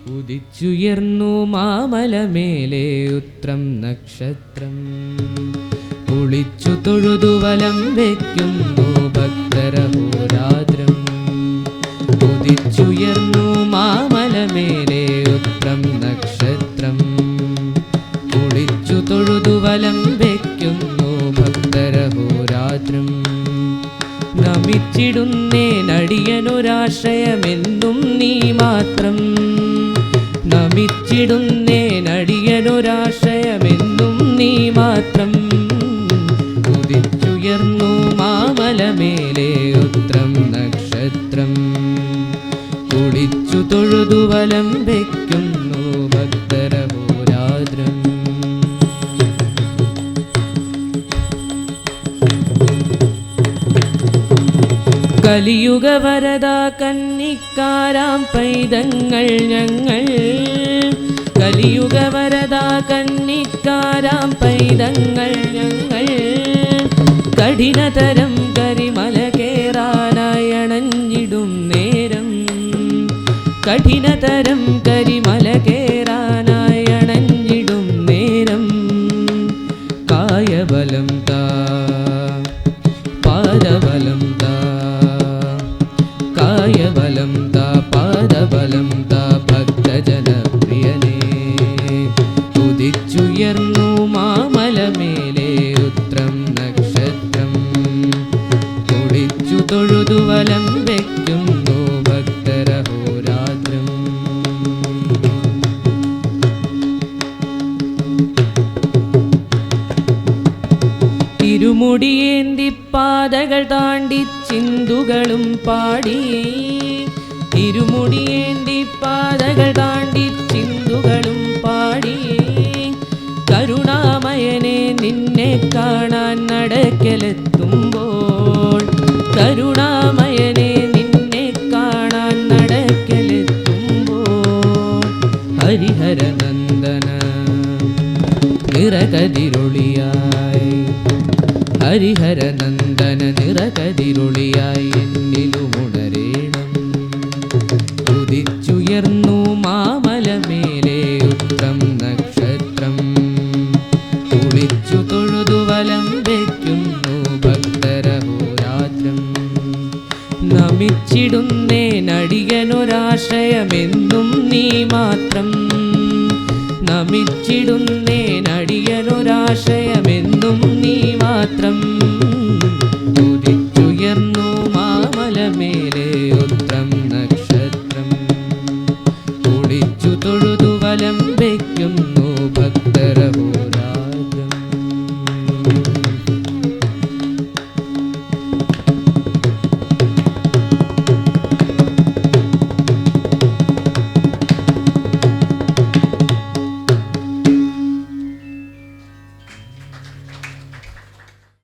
ഉദിച്ചുയർന്നു മാമലമേലെ ഉത്രം നക്ഷത്രം. കുളിച്ചു തൊഴുതു വലം വയ്ക്കുന്നു ഭക്തരഹോരാത്രം. ഉദിച്ചുയർന്നു മാമലമേലെ ഉത്രം നക്ഷത്രം. കുളിച്ചു തൊഴുതു വലം വയ്ക്കുന്നു ഭക്തരഹോരാത്രം. നമിച്ചിടുന്നേനടിയനൊരാശ്രയമെന്നും നീ മാത്രം. നമിച്ചിടുന്നേനടിയനൊരാശ്രയമെന്നും നീ മാത്രം. ഉദിച്ചുയർന്നു മാമലമേലെ ഉത്രം നക്ഷത്രം. കുളിച്ചു തൊഴുതു വലം വയ്ക്കുന്നു ഭക്തരഹോരാത്രം. കലിയുഗ വരദാ കന്നിക്കാരാം പൈതങ്ങൾ ഞങ്ങൾ. കലിയുഗ വരദാ കന്നിക്കാരാം പൈതങ്ങൾ ഞങ്ങൾ. കഠിനതരം കരിമല കേറാനായി അണഞ്ഞിടും നേരം. കഠിനതരം കരിമല കേറാനായി അണഞ്ഞിടും നേരം. കായബലം താ പാദബലം താ. കായബലം താ പാദബലം താ ഭക്തജനപ്രിയനേ. ഉദിച്ചുയർന്നു മാമലമേലെ ഉത്രം നക്ഷത്രം. കുളിച്ചു തൊഴുതു വലം വയ്ക്കുന്നു ഭക്തരഹോരാത്രം. തിരുമുടിയേന്തി പാതകൾ താണ്ടി ചിന്തുകളും പാടി. തിരുമുടിയേന്തി പാതകൾ താണ്ടി ചിന്തുകളും പാടി. കരുണാമയനെ നിന്നെ കാണാൻ നടക്കലെത്തുമ്പോൾ. കരുണാമയനെ നിന്നെ കാണാൻ നടക്കലെത്തുമ്പോൾ. ഹരിഹരനന്ദന നിറകതിരൊളിയായി. ഹരിഹരനന്ദന നിറകതിരൊളിയായി എന്നിലുമുണരേണം. ഉദിച്ചുയർന്നു മാമലമേലെ ഉത്രം നക്ഷത്രം. കുളിച്ചു തൊഴുതു വലം വയ്ക്കുന്നു ഭക്തരഹോരാത്രം. നമിച്ചിടുന്നേനടിയനൊരാശ്രയമെന്നും നീ മാത്രം. നമിച്ചിടുന്നേനടിയനൊരാശ്രയമെന്നും നീ മാത്രം. ഉദിച്ചുയർന്നു മാമലമേലെ ഉത്രം നക്ഷത്രം. കുളിച്ചു തൊഴുതു വലം വയ്ക്കുന്നു